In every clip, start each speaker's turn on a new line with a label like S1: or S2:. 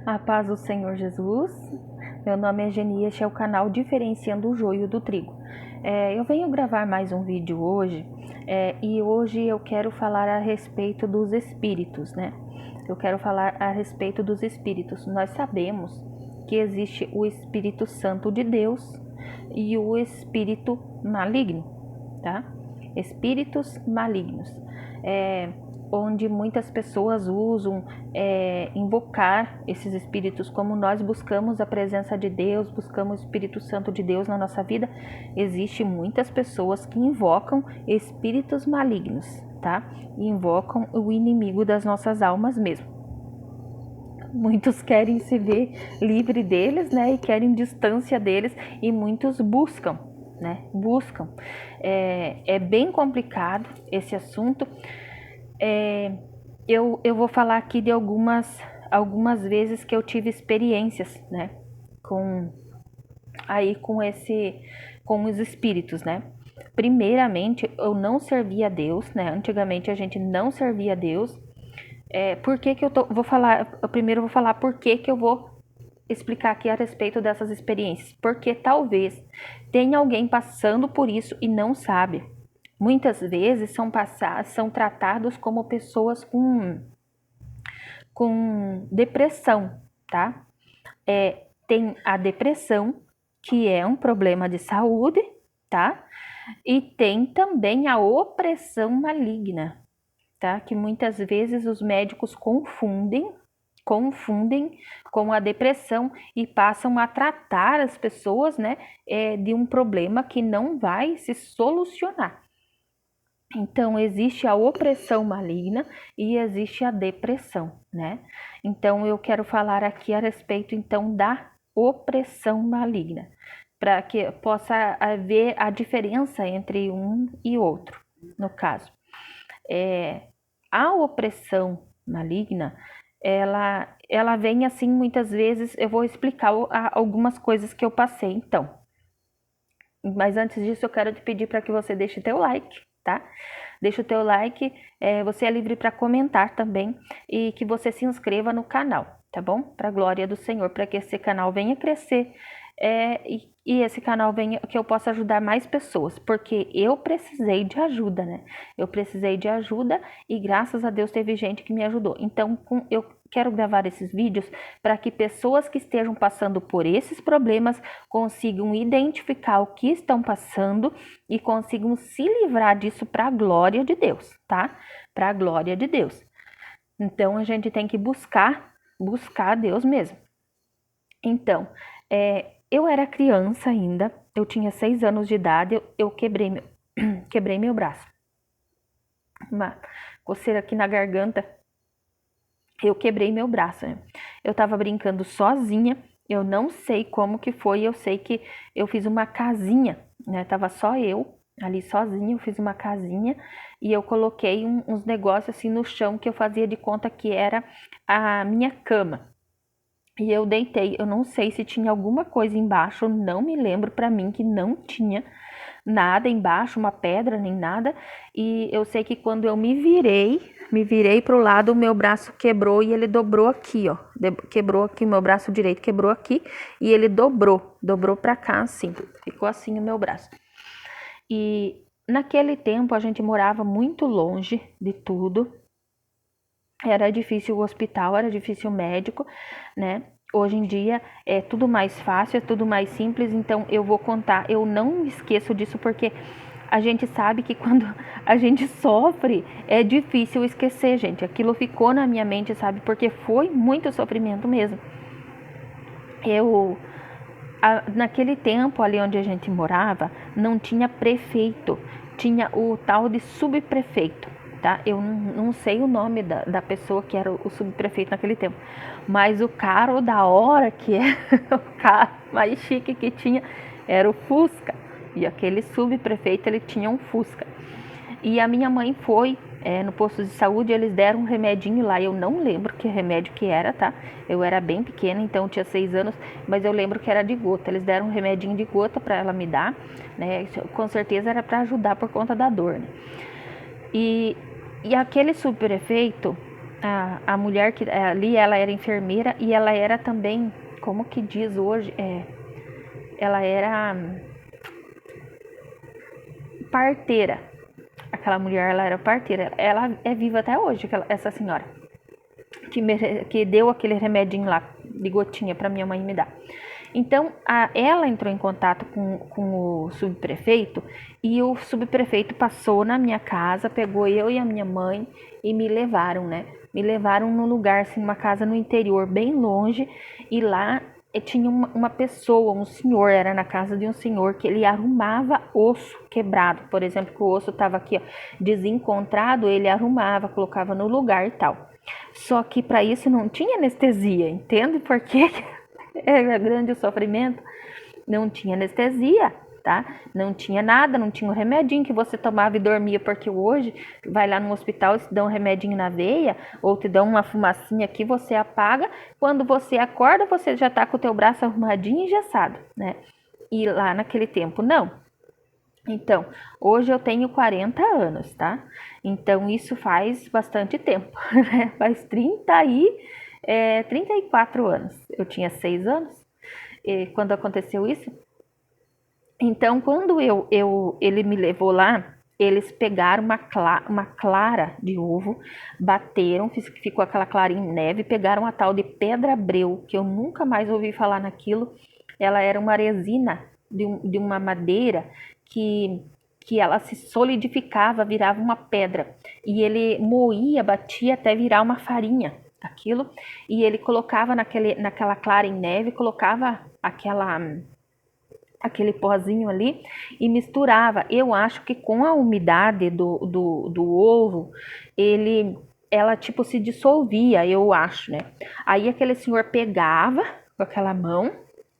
S1: A paz do Senhor Jesus. Meu nome é Geni, este é o canal Diferenciando o Joio do Trigo. Eu venho gravar mais um vídeo hoje e hoje eu quero falar a respeito dos espíritos, né? Eu quero falar a respeito dos espíritos. Nós sabemos que existe o Espírito Santo de Deus e o espírito maligno, tá? Espíritos malignos. Onde muitas pessoas usam invocar esses espíritos, como nós buscamos a presença de Deus, buscamos o Espírito Santo de Deus na nossa vida, existem muitas pessoas que invocam espíritos malignos, tá? E invocam o inimigo das nossas almas mesmo. Muitos querem se ver livre deles, né? E querem distância deles, e muitos buscam, né? Buscam. É bem complicado esse assunto. Eu vou falar aqui de algumas vezes que eu tive experiências, né, com os espíritos, né. Primeiramente, eu não servia a Deus, né. Antigamente a gente não servia a Deus. Por que que vou falar? Eu primeiro vou falar por que que eu vou explicar aqui a respeito dessas experiências. Porque talvez tenha alguém passando por isso e não sabe. Muitas vezes são tratados como pessoas com depressão, tá? Tem a depressão, que é um problema de saúde, tá? E tem também a opressão maligna, tá? Que muitas vezes os médicos confundem com a depressão e passam a tratar as pessoas, né, de um problema que não vai se solucionar. Então, existe a opressão maligna e existe a depressão, né? Então, eu quero falar aqui a respeito, então, da opressão maligna, para que possa haver a diferença entre um e outro, no caso. A opressão maligna, ela vem assim, muitas vezes, eu vou explicar algumas coisas que eu passei, então. Mas antes disso, eu quero te pedir para que você deixe teu like, tá? Deixa o teu like, você é livre para comentar também e que você se inscreva no canal, tá bom? Para a glória do Senhor, para que esse canal venha crescer e esse canal venha, que eu possa ajudar mais pessoas, porque eu precisei de ajuda, né? Eu precisei de ajuda e graças a Deus teve gente que me ajudou. Então, eu quero gravar esses vídeos para que pessoas que estejam passando por esses problemas consigam identificar o que estão passando e consigam se livrar disso para a glória de Deus, tá? Para a glória de Deus. Então, a gente tem que buscar Deus mesmo. Então, eu era criança ainda, eu tinha 6 anos de idade, eu quebrei meu braço. Uma coceira aqui na garganta, eu quebrei meu braço, né? Eu tava brincando sozinha, eu não sei como que foi, eu sei que eu fiz uma casinha, né? Tava só eu ali sozinha, eu fiz uma casinha e eu coloquei uns negócios assim no chão que eu fazia de conta que era a minha cama. E eu deitei, eu não sei se tinha alguma coisa embaixo, não me lembro, para mim que não tinha nada embaixo, uma pedra nem nada. E eu sei que quando eu me virei pro lado, o meu braço quebrou e ele dobrou aqui, ó. Quebrou aqui, meu braço direito quebrou aqui e ele dobrou pra cá assim. Ficou assim o meu braço. E naquele tempo a gente morava muito longe de tudo. Era difícil o hospital, era difícil o médico, né? Hoje em dia é tudo mais fácil, é tudo mais simples, então eu vou contar, eu não me esqueço disso porque a gente sabe que quando a gente sofre é difícil esquecer, gente. Aquilo ficou na minha mente, sabe? Porque foi muito sofrimento mesmo. Naquele tempo ali onde a gente morava, não tinha prefeito, tinha o tal de subprefeito. Tá? Eu não sei o nome da pessoa que era o subprefeito naquele tempo, mas o carro da hora que é o carro mais chique que tinha era o Fusca, e aquele subprefeito ele tinha um Fusca. E a minha mãe foi no posto de saúde, eles deram um remedinho lá, eu não lembro que remédio que era, tá? Eu era bem pequena, então eu tinha 6 anos, mas eu lembro que era de gota, eles deram um remedinho de gota para ela me dar, né? Com certeza era para ajudar por conta da dor, né? E aquele subprefeito a mulher que ali, ela era enfermeira e ela era também, como que diz hoje, ela era parteira. Aquela mulher, ela era parteira. Ela é viva até hoje, essa senhora. Que deu aquele remedinho lá, de gotinha, para minha mãe me dar. Então, ela entrou em contato com o subprefeito e o subprefeito passou na minha casa, pegou eu e a minha mãe e me levaram, né? Me levaram num lugar, assim, numa casa no interior, bem longe, e lá tinha uma pessoa, um senhor, era na casa de um senhor que ele arrumava osso quebrado. Por exemplo, que o osso estava aqui, ó, desencontrado, ele arrumava, colocava no lugar e tal. Só que para isso não tinha anestesia, entende por que era grande o sofrimento? Não tinha anestesia, tá? Não tinha nada, não tinha um remedinho que você tomava e dormia, porque hoje vai lá no hospital e te dão um remedinho na veia ou te dão uma fumacinha que você apaga, quando você acorda você já tá com o teu braço arrumadinho e engessado, né? E lá naquele tempo não. Então, hoje eu tenho 40 anos, tá? Então, isso faz bastante tempo, né? Faz 34 anos. Eu tinha 6 anos quando aconteceu isso. Então, quando ele me levou lá, eles pegaram uma clara de ovo, bateram, ficou aquela clara em neve, pegaram a tal de pedra breu, que eu nunca mais ouvi falar naquilo. Ela era uma resina de uma madeira que ela se solidificava, virava uma pedra. E ele moía, batia até virar uma farinha, aquilo. E ele colocava naquela clara em neve, colocava aquele pozinho ali e misturava. Eu acho que com a umidade do ovo, ela tipo se dissolvia, eu acho, né? Aí aquele senhor pegava com aquela mão,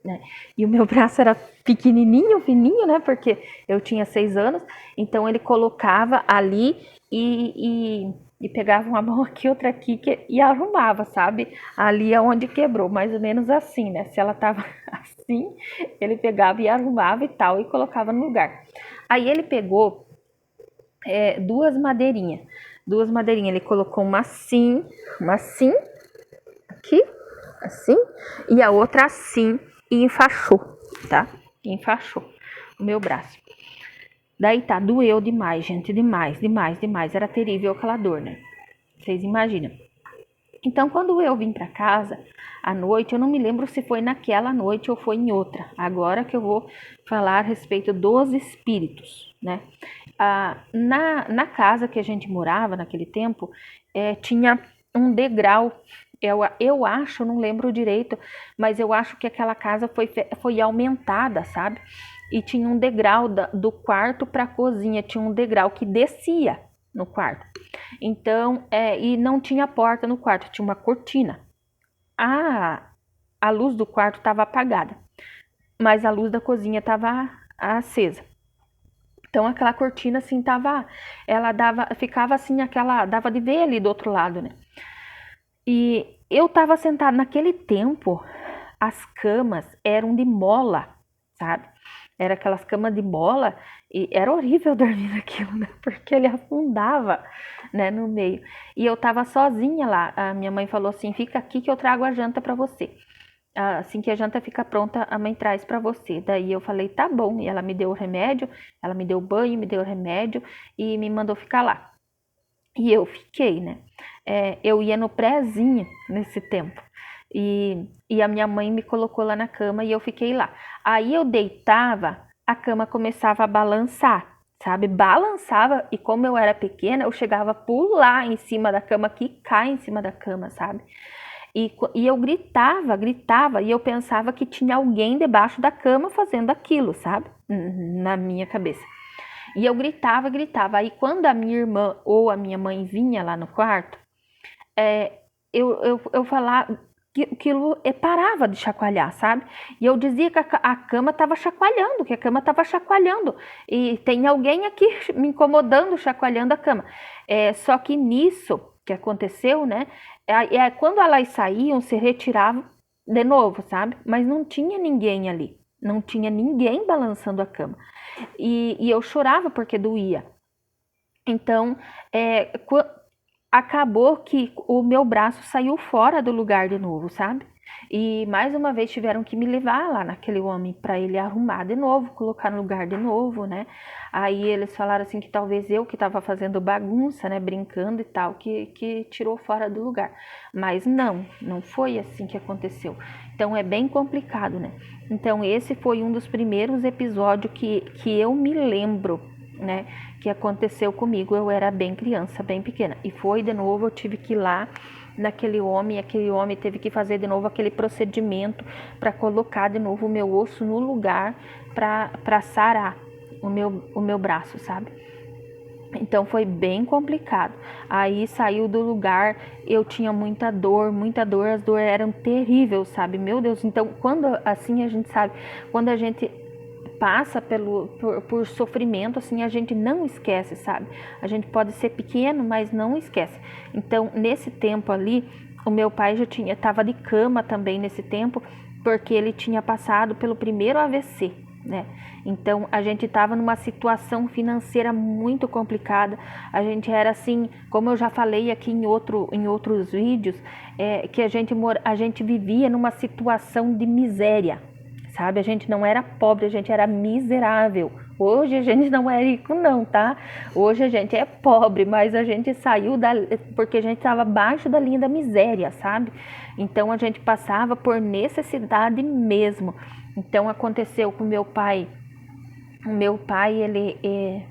S1: né? E o meu braço era pequenininho, fininho, né? Porque eu tinha 6 anos. Então ele colocava ali e pegava uma mão aqui, outra aqui e arrumava, sabe? Ali é onde quebrou, mais ou menos assim, né? Se ela tava assim, ele pegava e arrumava e tal, e colocava no lugar. Aí ele pegou duas madeirinhas. Ele colocou uma assim, aqui, assim, e a outra assim, e enfaixou, tá? Enfaixou o meu braço. Daí tá, doeu demais, gente, demais. Era terrível aquela dor, né? Vocês imaginam. Então, quando eu vim para casa à noite, eu não me lembro se foi naquela noite ou foi em outra. Agora que eu vou falar a respeito dos espíritos, né? Na casa que a gente morava naquele tempo, tinha um degrau. Eu acho, não lembro direito, mas eu acho que aquela casa foi aumentada, sabe? E tinha um degrau do quarto para a cozinha, tinha um degrau que descia no quarto. Então, e não tinha porta no quarto, tinha uma cortina. A luz do quarto estava apagada, mas a luz da cozinha estava acesa. Então aquela cortina assim ficava assim dava de ver ali do outro lado, né? E eu estava sentada naquele tempo, as camas eram de mola, sabe? Era aquelas camas de mola e era horrível dormir naquilo, né? Porque ele afundava, né, no meio. E eu tava sozinha lá. A minha mãe falou assim: fica aqui que eu trago a janta para você. Assim que a janta fica pronta, a mãe traz para você. Daí eu falei: tá bom. E ela me deu o remédio, ela me deu banho, me deu o remédio e me mandou ficar lá. E eu fiquei, né? Eu ia no prézinho nesse tempo. E a minha mãe me colocou lá na cama e eu fiquei lá. Aí eu deitava, a cama começava a balançar, sabe? Balançava e como eu era pequena, eu chegava a pular em cima da cama, quicar em cima da cama, sabe? E eu gritava e eu pensava que tinha alguém debaixo da cama fazendo aquilo, sabe? Na minha cabeça. E eu gritava. Aí quando a minha irmã ou a minha mãe vinha lá no quarto, eu falava que aquilo parava de chacoalhar, sabe? E eu dizia que a cama estava chacoalhando, e tem alguém aqui me incomodando, chacoalhando a cama. Só que nisso que aconteceu, né? Quando elas saíam, se retiravam de novo, sabe? Mas não tinha ninguém ali, não tinha ninguém balançando a cama. E eu chorava porque doía. Então, acabou que o meu braço saiu fora do lugar de novo, sabe? E mais uma vez tiveram que me levar lá naquele homem para ele arrumar de novo, colocar no lugar de novo, né? Aí eles falaram assim que talvez eu que estava fazendo bagunça, né, brincando e tal, que tirou fora do lugar. Mas não foi assim que aconteceu. Então é bem complicado, né? Então esse foi um dos primeiros episódios que eu me lembro, né, que aconteceu comigo. Eu era bem criança, bem pequena. E foi de novo, eu tive que ir lá naquele homem, aquele homem teve que fazer de novo aquele procedimento para colocar de novo o meu osso no lugar para sarar o meu braço, sabe? Então foi bem complicado. Aí saiu do lugar, eu tinha muita dor, as dores eram terríveis, sabe? Meu Deus, então quando assim a gente sabe, quando a gente passa por sofrimento, assim, a gente não esquece, sabe? A gente pode ser pequeno, mas não esquece. Então, nesse tempo ali, o meu pai já estava de cama também nesse tempo, porque ele tinha passado pelo primeiro AVC, né? Então, a gente estava numa situação financeira muito complicada. A gente era assim, como eu já falei aqui em outros vídeos, que a gente vivia numa situação de miséria, sabe? A gente não era pobre, a gente era miserável. Hoje a gente não é rico não, tá? Hoje a gente é pobre, mas a gente saiu porque a gente estava abaixo da linha da miséria, sabe? Então a gente passava por necessidade mesmo. Então aconteceu com meu pai. O meu pai, ele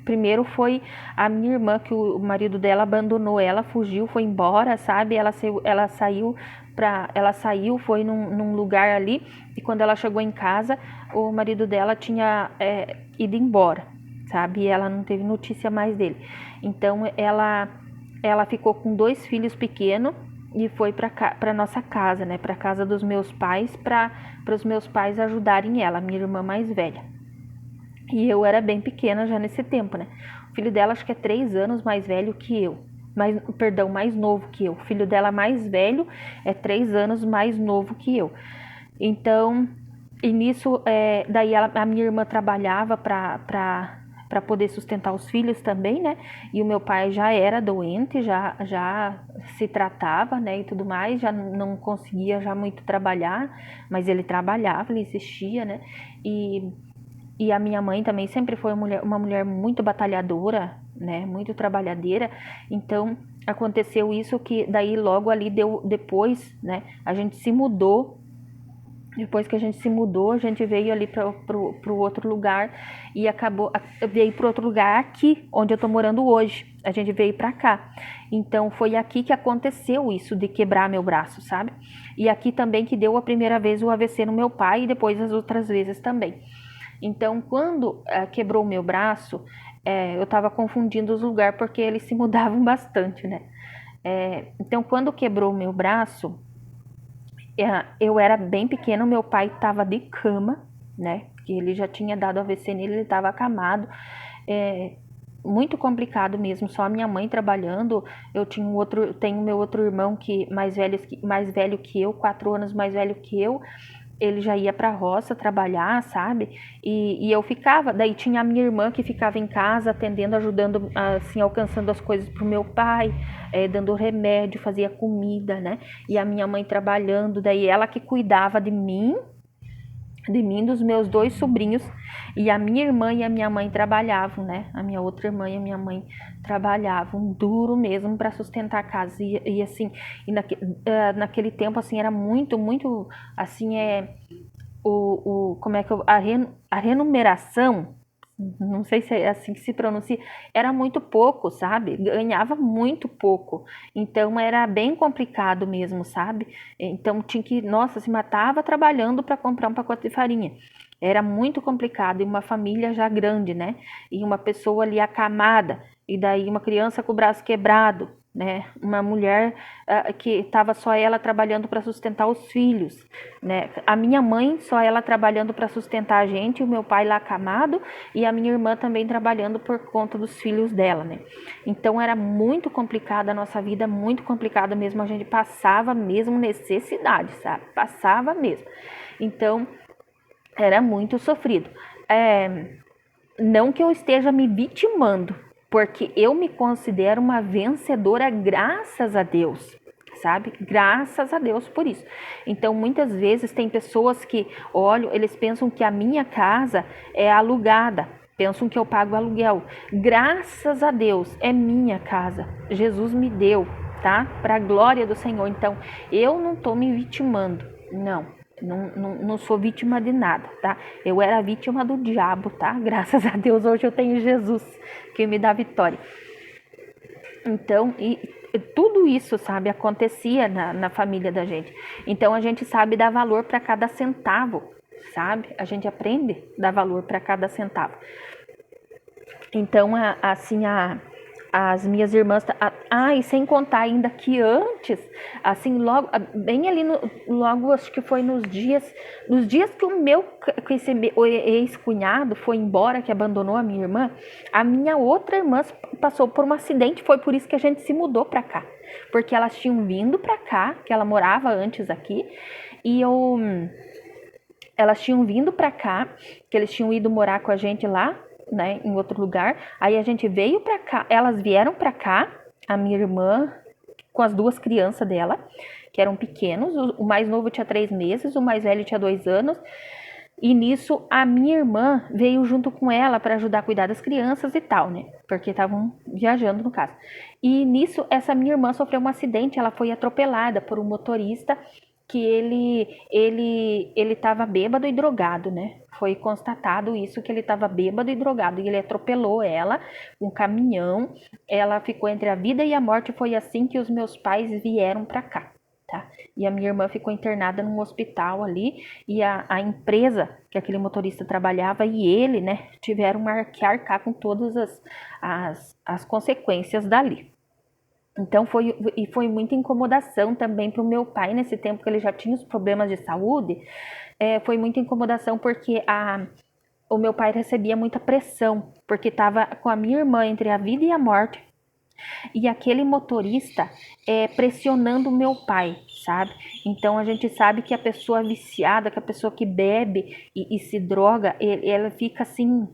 S1: primeiro foi a minha irmã, que o marido dela abandonou ela, fugiu, foi embora, sabe? Ela saiu, foi num lugar ali, e quando ela chegou em casa, o marido dela tinha ido embora, sabe? E ela não teve notícia mais dele. Então ela ficou com 2 filhos pequenos e foi para nossa casa, né? Para casa dos meus pais, para os meus pais ajudarem ela, minha irmã mais velha. E eu era bem pequena já nesse tempo, né? O filho dela acho que é 3 anos mais velho que eu. Mais novo que eu. O filho dela mais velho é 3 anos mais novo que eu. Então, e nisso, daí a minha irmã trabalhava para poder sustentar os filhos também, né? E o meu pai já era doente, já se tratava, né? E tudo mais, já não conseguia já muito trabalhar, mas ele trabalhava, ele insistia, né? E a minha mãe também sempre foi uma mulher muito batalhadora, né? Muito trabalhadeira. Então, aconteceu isso que daí logo ali depois, né? A gente se mudou. Depois que a gente se mudou, a gente veio ali para o outro lugar e veio para outro lugar aqui, onde eu tô morando hoje. A gente veio para cá. Então, foi aqui que aconteceu isso de quebrar meu braço, sabe? E aqui também que deu a primeira vez o AVC no meu pai e depois as outras vezes também. Então, quando quebrou o meu braço, eu estava confundindo os lugares porque eles se mudavam bastante, né? Então, quando quebrou o meu braço, eu era bem pequena, meu pai estava de cama, né? Porque ele já tinha dado AVC nele, ele estava acamado. Muito complicado mesmo, só a minha mãe trabalhando. Eu tenho meu outro irmão que mais velho que eu, 4 anos mais velho que eu. Ele já ia pra roça trabalhar, sabe? E eu ficava, daí tinha a minha irmã que ficava em casa atendendo, ajudando, assim, alcançando as coisas pro meu pai, dando remédio, fazia comida, né? E a minha mãe trabalhando, daí ela que cuidava de mim, dos meus 2 sobrinhos, e a minha irmã e a minha mãe trabalhavam, né? A minha outra irmã e a minha mãe trabalhavam duro mesmo para sustentar a casa. E assim, naquele tempo, assim, era muito, muito, assim, como é que a remuneração, não sei se é assim que se pronuncia, era muito pouco, sabe? Ganhava muito pouco. Então era bem complicado mesmo, sabe? Então tinha que, nossa, se matava trabalhando para comprar um pacote de farinha. Era muito complicado, e uma família já grande, né? E uma pessoa ali acamada, e daí uma criança com o braço quebrado, né? Uma mulher que estava só ela trabalhando para sustentar os filhos, né? A minha mãe só ela trabalhando para sustentar a gente, o meu pai lá acamado e a minha irmã também trabalhando por conta dos filhos dela, né? Então era muito complicada a nossa vida, muito complicada mesmo, a gente passava mesmo necessidade, sabe? Passava mesmo. Então era muito sofrido. Não que eu esteja me vitimando, porque eu me considero uma vencedora graças a Deus, sabe? Graças a Deus por isso. Então, muitas vezes tem pessoas que olham, eles pensam que a minha casa é alugada, pensam que eu pago aluguel. Graças a Deus, é minha casa. Jesus me deu, tá? Para a glória do Senhor. Então, eu não tô me vitimando, não sou vítima de nada, tá? Eu era vítima do diabo, tá? Graças a Deus, hoje eu tenho Jesus que me dá vitória. Então, tudo isso, sabe, acontecia na família da gente. Então, a gente sabe dar valor para cada centavo, sabe? A gente aprende a dar valor para cada centavo. Então, as minhas irmãs, e sem contar ainda que antes, assim, logo, bem ali, logo, acho que foi nos dias que esse ex-cunhado foi embora, que abandonou a minha irmã, a minha outra irmã passou por um acidente, foi por isso que a gente se mudou pra cá, porque elas tinham vindo pra cá, que ela morava antes aqui, elas tinham vindo pra cá, que eles tinham ido morar com a gente lá, né, em outro lugar. Aí a gente veio pra cá, elas vieram pra cá, a minha irmã com as duas crianças dela, que eram pequenos, o mais novo tinha 3 meses, o mais velho tinha 2 anos, e nisso a minha irmã veio junto com ela para ajudar a cuidar das crianças e tal, né, porque estavam viajando no caso. E nisso essa minha irmã sofreu um acidente, ela foi atropelada por um motorista que ele estava bêbado e drogado, né? Foi constatado isso, que ele estava bêbado e drogado, e ele atropelou ela, um caminhão, ela ficou entre a vida e a morte, foi assim que os meus pais vieram para cá, tá? E a minha irmã ficou internada num hospital ali, e a empresa que aquele motorista trabalhava e ele, né, tiveram que arcar com todas as consequências dali. Então foi muita incomodação também para o meu pai nesse tempo que ele já tinha os problemas de saúde. Foi muita incomodação porque o meu pai recebia muita pressão, porque estava com a minha irmã entre a vida e a morte. E aquele motorista pressionando o meu pai, sabe? Então a gente sabe que a pessoa viciada, que a pessoa que bebe e se droga, ela fica assim,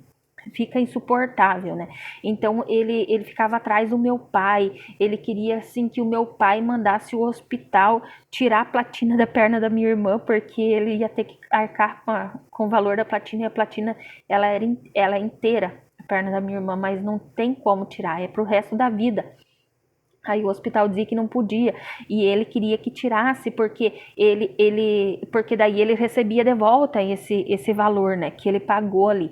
S1: fica insuportável, né? Então ele ficava atrás do meu pai, ele queria assim que o meu pai mandasse o hospital tirar a platina da perna da minha irmã, porque ele ia ter que arcar com o valor da platina, e a platina ela é inteira, a perna da minha irmã, mas não tem como tirar, é pro resto da vida. Aí o hospital dizia que não podia, e ele queria que tirasse, porque porque daí ele recebia de volta esse valor, né, que ele pagou ali.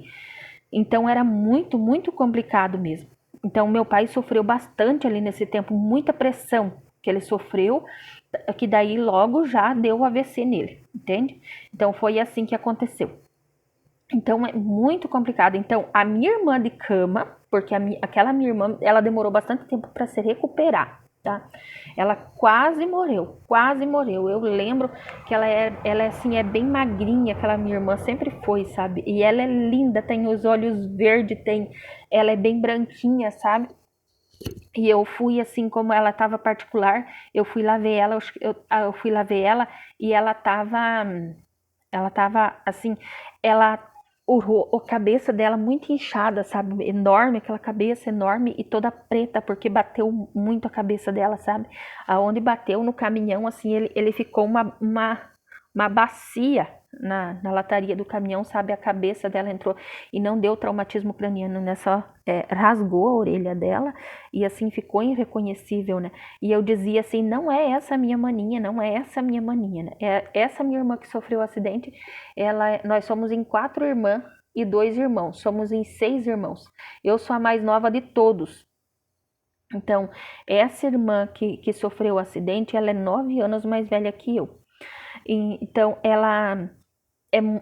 S1: Então era muito, muito complicado mesmo. Então meu pai sofreu bastante ali nesse tempo, muita pressão que ele sofreu, que daí logo já deu AVC nele, entende? Então foi assim que aconteceu. Então é muito complicado. Então a minha irmã de cama, porque aquela minha irmã, ela demorou bastante tempo para se recuperar, tá? Ela quase morreu, quase morreu. Eu lembro que ela é assim, é bem magrinha, aquela minha irmã sempre foi, sabe? E ela é linda, tem os olhos verdes, ela é bem branquinha, sabe? E eu fui assim, como ela estava particular, eu fui lá ver ela, eu fui lá ver ela e ela tava assim, a cabeça dela muito inchada, sabe? Enorme, aquela cabeça enorme e toda preta, porque bateu muito a cabeça dela, sabe? Aonde bateu no caminhão, assim, ele ficou uma bacia na lataria do caminhão, sabe? A cabeça dela entrou e não deu traumatismo craniano, né? Só rasgou a orelha dela e assim ficou irreconhecível, né? E eu dizia assim, não é essa a minha maninha, não é essa a minha maninha, né? É essa minha irmã que sofreu o acidente, nós somos em 4 irmãs e 2 irmãos, somos em 6 irmãos. Eu sou a mais nova de todos. Então, essa irmã que sofreu o acidente, ela é 9 anos mais velha que eu. Então, ela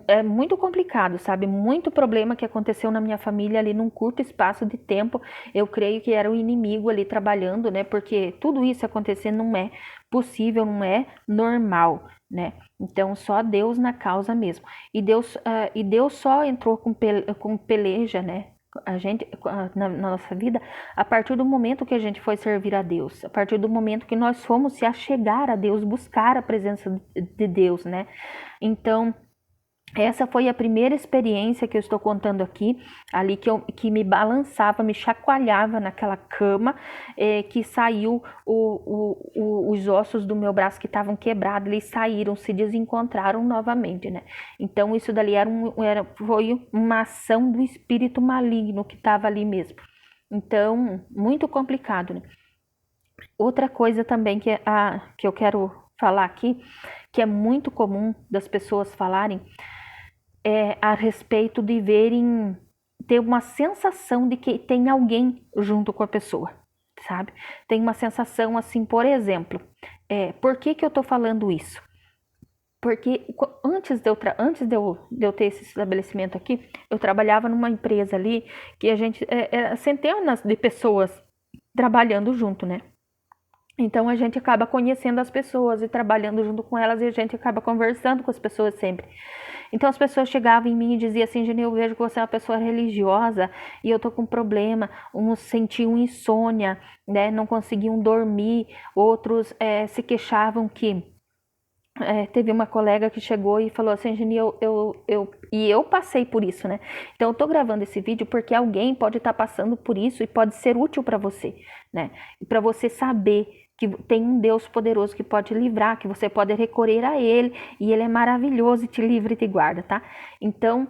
S1: é muito complicado, sabe? Muito problema que aconteceu na minha família ali num curto espaço de tempo. Eu creio que era o inimigo ali trabalhando, né? Porque tudo isso acontecer não é possível, não é normal, né? Então, só Deus na causa mesmo. E Deus só entrou com peleja, né? A gente, na nossa vida, a partir do momento que a gente foi servir a Deus, a partir do momento que nós fomos se achegar a Deus, buscar a presença de Deus, né? Então, Essa foi a primeira experiência que eu estou contando aqui, ali que me balançava, me chacoalhava naquela cama, que saiu os ossos do meu braço que estavam quebrados, eles saíram, se desencontraram novamente, né? Então isso dali foi uma ação do espírito maligno que estava ali mesmo. Então, muito complicado, né? Outra coisa também que eu quero falar aqui, que é muito comum das pessoas falarem, a respeito de ter uma sensação de que tem alguém junto com a pessoa, sabe? Tem uma sensação assim, por exemplo, por que eu tô falando isso? Porque antes de eu ter esse estabelecimento aqui, eu trabalhava numa empresa ali que a gente era centenas de pessoas trabalhando junto, né? Então a gente acaba conhecendo as pessoas e trabalhando junto com elas, e a gente acaba conversando com as pessoas sempre. Então as pessoas chegavam em mim e diziam assim: Geni, eu vejo que você é uma pessoa religiosa e eu tô com problema. Uns sentiam insônia, né? Não conseguiam dormir. Outros se queixavam que teve uma colega que chegou e falou assim: Geni, eu passei por isso, né? Então eu tô gravando esse vídeo porque alguém pode estar passando por isso e pode ser útil para você, né? E para você saber que tem um Deus poderoso que pode livrar, que você pode recorrer a Ele, e Ele é maravilhoso e te livra e te guarda, tá? Então,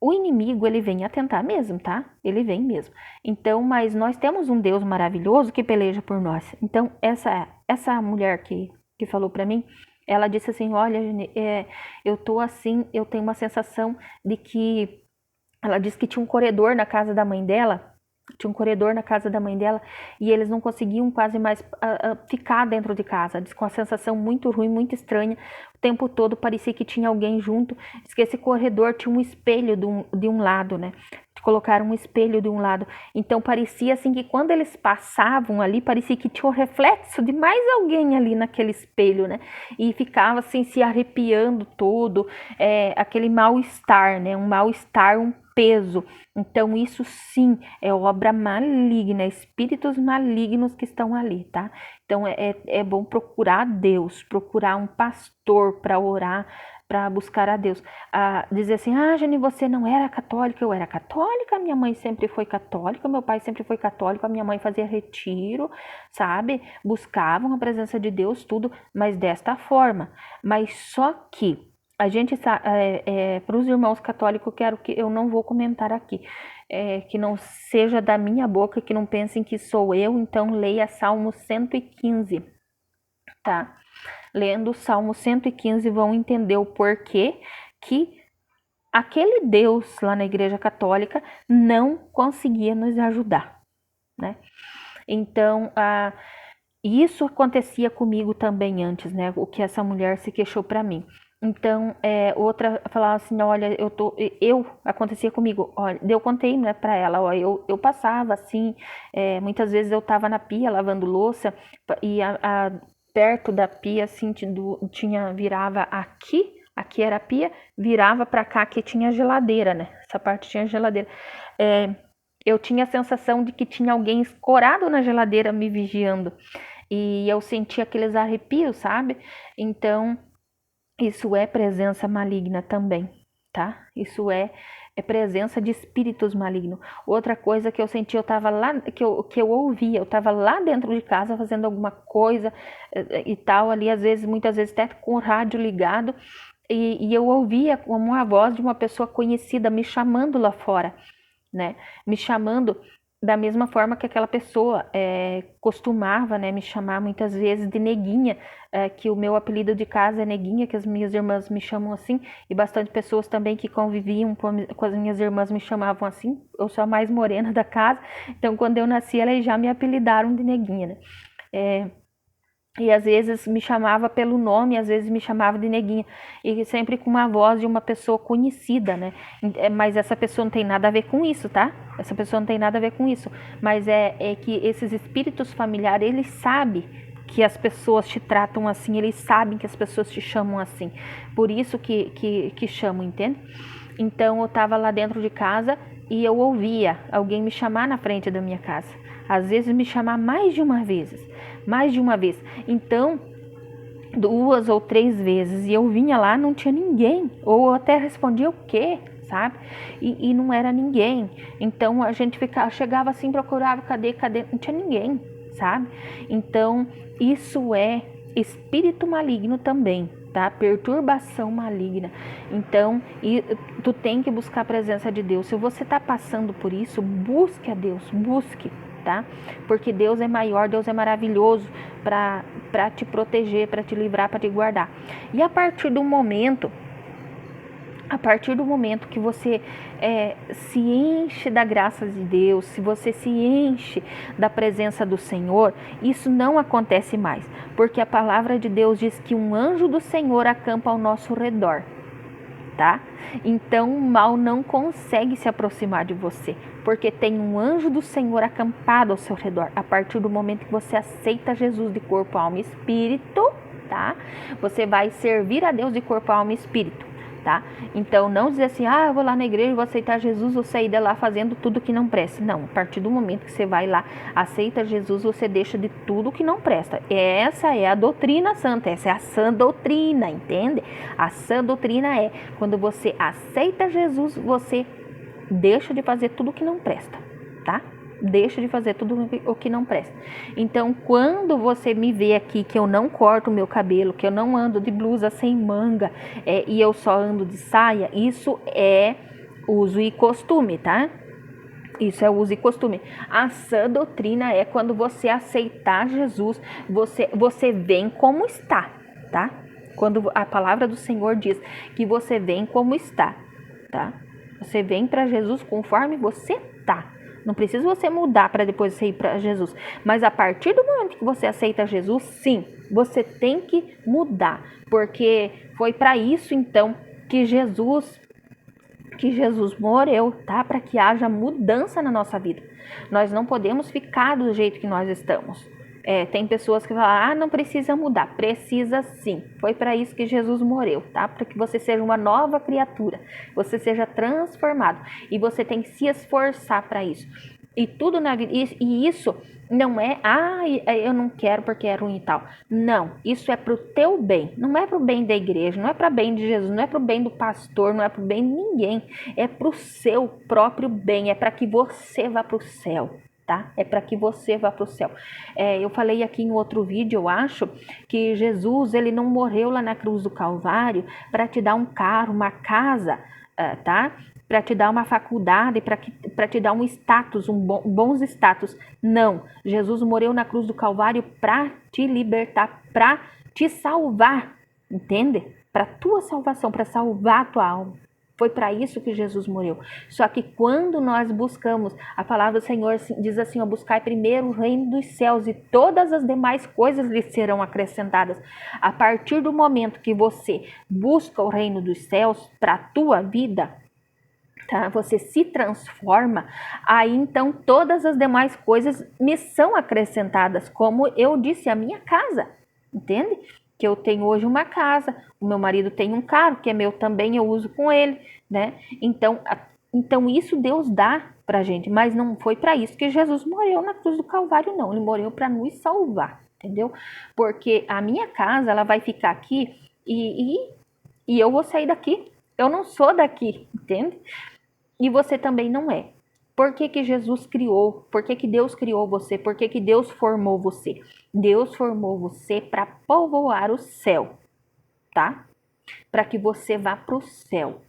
S1: o inimigo, ele vem atentar mesmo, tá? Ele vem mesmo. Então, mas nós temos um Deus maravilhoso que peleja por nós. Então, essa mulher que falou para mim, ela disse assim: olha, eu tô assim, eu tenho uma sensação de que... Ela disse que tinha um corredor na casa da mãe dela, e eles não conseguiam quase mais ficar dentro de casa. Diz com uma sensação muito ruim, muito estranha. O tempo todo parecia que tinha alguém junto. Diz que esse corredor tinha um espelho de um lado, né? Colocaram um espelho de um lado. Então parecia assim que quando eles passavam ali, parecia que tinha um reflexo de mais alguém ali naquele espelho, né? E ficava assim se arrepiando todo, aquele mal-estar, né? Um mal-estar, um peso. Então isso sim é obra maligna, espíritos malignos que estão ali, tá? Então é bom procurar Deus, procurar um pastor para orar, para buscar a Deus. Dizer assim: Geni, você não era católica? Eu era católica, minha mãe sempre foi católica, meu pai sempre foi católico, a minha mãe fazia retiro, sabe? Buscavam a presença de Deus, tudo, mas desta forma. Mas só que a gente, para os irmãos católicos, eu não vou comentar aqui, que não seja da minha boca, que não pensem que sou eu, então leia Salmo 115, tá? Lendo o Salmo 115 vão entender o porquê que aquele Deus lá na Igreja Católica não conseguia nos ajudar, né? Então, isso acontecia comigo também antes, né? O que essa mulher se queixou para mim. Então, outra falava assim: olha, acontecia comigo, olha, eu contei, né, para ela, ó, eu passava assim, muitas vezes eu tava na pia lavando louça e perto da pia, assim, virava aqui era a pia, virava para cá que tinha geladeira, né? Essa parte tinha geladeira. Eu tinha a sensação de que tinha alguém escorado na geladeira me vigiando. E eu sentia aqueles arrepios, sabe? Então, isso é presença maligna também, tá? Isso é presença de espíritos malignos. Outra coisa que eu senti, eu tava lá, que eu ouvia, eu tava lá dentro de casa fazendo alguma coisa e tal, ali, muitas vezes até com o rádio ligado, e eu ouvia como a voz de uma pessoa conhecida me chamando lá fora, né? Me chamando da mesma forma que aquela pessoa costumava, né, me chamar muitas vezes de Neguinha, que o meu apelido de casa é Neguinha, que as minhas irmãs me chamam assim, e bastante pessoas também que conviviam com as minhas irmãs me chamavam assim. Eu sou a mais morena da casa, então quando eu nasci elas já me apelidaram de Neguinha, né? E às vezes me chamava pelo nome, às vezes me chamava de Neguinha, e sempre com uma voz de uma pessoa conhecida, né? Mas essa pessoa não tem nada a ver com isso, tá? Essa pessoa não tem nada a ver com isso. Mas é que esses espíritos familiares, eles sabem que as pessoas te tratam assim, eles sabem que as pessoas te chamam assim. Por isso que chamam, entende? Então eu tava lá dentro de casa e eu ouvia alguém me chamar na frente da minha casa. Às vezes me chamar mais de uma vez. Então, 2 ou 3 vezes e eu vinha lá, não tinha ninguém, ou eu até respondia o quê, sabe? E não era ninguém. Então a gente chegava assim, procurava, cadê? Não tinha ninguém, sabe? Então isso é espírito maligno também, tá? Perturbação maligna. Então tu tem que buscar a presença de Deus. Se você tá passando por isso, busque a Deus, busque, tá? Porque Deus é maior, Deus é maravilhoso para te proteger, para te livrar, para te guardar. E a partir do momento que você se enche da graça de Deus, se você se enche da presença do Senhor, isso não acontece mais, porque a palavra de Deus diz que um anjo do Senhor acampa ao nosso redor, tá? Então o mal não consegue se aproximar de você, porque tem um anjo do Senhor acampado ao seu redor. A partir do momento que você aceita Jesus de corpo, alma e espírito, tá? Você vai servir a Deus de corpo, alma e espírito, tá? Então não dizer assim, eu vou lá na igreja, vou aceitar Jesus, vou sair de lá fazendo tudo que não presta. Não, a partir do momento que você vai lá, aceita Jesus, você deixa de tudo que não presta. Essa é a doutrina santa, essa é a sã doutrina, entende? A sã doutrina é quando você aceita Jesus, você deixa de fazer tudo que não presta, tá? Deixa de fazer tudo o que não presta. Então, quando você me vê aqui que eu não corto o meu cabelo, que eu não ando de blusa sem manga e eu só ando de saia, isso é uso e costume, tá? Isso é uso e costume. A sã doutrina é quando você aceitar Jesus, você vem como está, tá? Quando a palavra do Senhor diz que você vem como está, tá? Você vem para Jesus conforme você tá. Não precisa você mudar para depois você ir para Jesus. Mas a partir do momento que você aceita Jesus, sim, você tem que mudar. Porque foi para isso, então, que Jesus morreu, tá? Para que haja mudança na nossa vida. Nós não podemos ficar do jeito que nós estamos. Tem pessoas que falam, não precisa mudar. Precisa sim. Foi para isso que Jesus morreu, tá? Para que você seja uma nova criatura, você seja transformado. E você tem que se esforçar para isso. E tudo na vida, e isso não é, eu não quero porque é ruim e tal. Não, isso é pro teu bem. Não é pro bem da igreja, não é para bem de Jesus, não é pro bem do pastor, não é pro bem de ninguém. É pro seu próprio bem, é para que você vá pro céu. Tá? É para que você vá para o céu. Eu falei aqui em outro vídeo, eu acho, que Jesus ele não morreu lá na cruz do Calvário para te dar um carro, uma casa, tá? Para te dar uma faculdade, para te dar um status, bons status. Não, Jesus morreu na cruz do Calvário para te libertar, para te salvar, entende? Para tua salvação, para salvar a tua alma. Foi para isso que Jesus morreu. Só que quando nós buscamos, a palavra do Senhor diz assim, buscai primeiro o reino dos céus e todas as demais coisas lhe serão acrescentadas. A partir do momento que você busca o reino dos céus para a tua vida, tá? Você se transforma, aí então todas as demais coisas me são acrescentadas, como eu disse, a minha casa, entende? Que eu tenho hoje uma casa, o meu marido tem um carro, que é meu também, eu uso com ele, né? Então isso Deus dá pra gente, mas não foi para isso que Jesus morreu na cruz do Calvário, não. Ele morreu para nos salvar, entendeu? Porque a minha casa, ela vai ficar aqui e eu vou sair daqui. Eu não sou daqui, entende? E você também não é. Por que Jesus criou? Por que Deus criou você? Por que Deus formou você? Deus formou você para povoar o céu, tá? Para que você vá para o céu.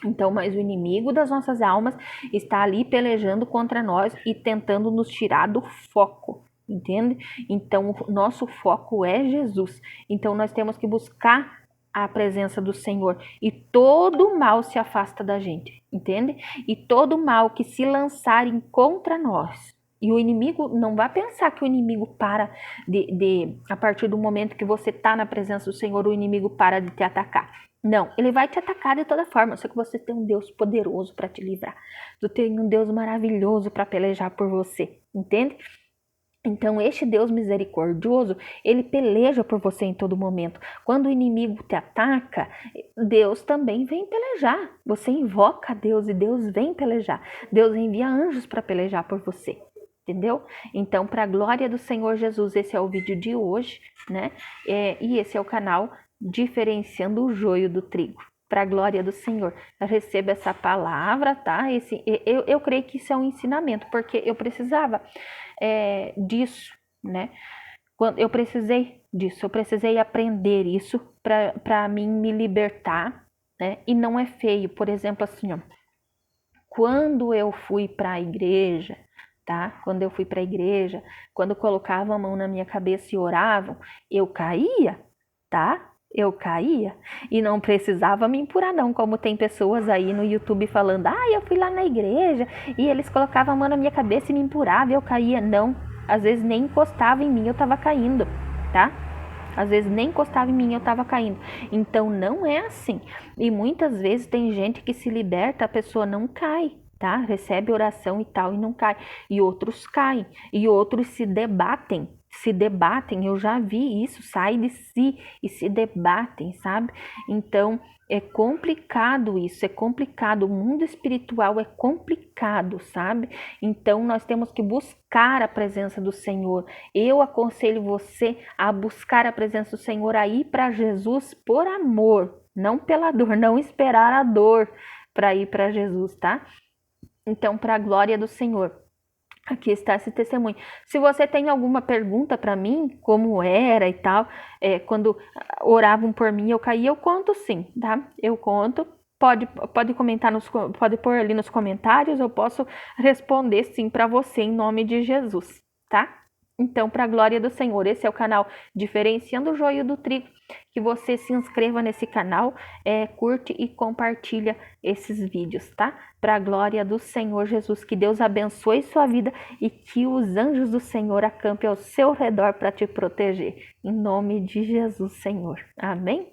S1: Então, mas o inimigo das nossas almas está ali pelejando contra nós e tentando nos tirar do foco, entende? Então, o nosso foco é Jesus. Então, nós temos que buscar a presença do Senhor e todo mal se afasta da gente, entende? E todo mal que se lançarem contra nós, e o inimigo, não vai pensar que o inimigo para a partir do momento que você está na presença do Senhor, o inimigo para de te atacar. Não, ele vai te atacar de toda forma, só que você tem um Deus poderoso para te livrar. Você tem um Deus maravilhoso para pelejar por você, entende? Então, este Deus misericordioso, ele peleja por você em todo momento. Quando o inimigo te ataca, Deus também vem pelejar. Você invoca a Deus e Deus vem pelejar. Deus envia anjos para pelejar por você, entendeu? Então, para a glória do Senhor Jesus, esse é o vídeo de hoje, né? E esse é o canal Diferenciando o Joio do Trigo. Para a glória do Senhor. Eu recebo essa palavra, tá? Eu creio que isso é um ensinamento, porque eu precisava disso, né? Eu precisei disso, eu precisei aprender isso para mim me libertar, né? E não é feio, por exemplo, assim, ó, quando eu fui para a igreja, tá? Quando eu fui para a igreja, quando colocavam a mão na minha cabeça e oravam, eu caía, tá? Eu caía e não precisava me empurar não, como tem pessoas aí no YouTube falando, eu fui lá na igreja e eles colocavam a mão na minha cabeça e me empuravam e eu caía. Não, às vezes nem encostava em mim, eu tava caindo, tá? Às vezes nem encostava em mim, eu tava caindo. Então não é assim. E muitas vezes tem gente que se liberta, a pessoa não cai, tá? Recebe oração e tal e não cai. E outros caem. E outros se debatem. Eu já vi isso, saem de si e se debatem, sabe? Então é complicado isso, é complicado. O mundo espiritual é complicado, sabe? Então nós temos que buscar a presença do Senhor. Eu aconselho você a buscar a presença do Senhor, a ir para Jesus por amor, não pela dor, não esperar a dor para ir para Jesus, tá? Então, para a glória do Senhor. Aqui está esse testemunho. Se você tem alguma pergunta para mim, como era e tal, quando oravam por mim, eu caía, eu conto sim, tá? Eu conto. Pode comentar, pode pôr ali nos comentários, eu posso responder sim para você em nome de Jesus, tá? Então, para a glória do Senhor, esse é o canal Diferenciando o Joio do Trigo. Que você se inscreva nesse canal, curte e compartilha esses vídeos, tá? Para a glória do Senhor Jesus, que Deus abençoe sua vida e que os anjos do Senhor acampem ao seu redor para te proteger. Em nome de Jesus, Senhor. Amém?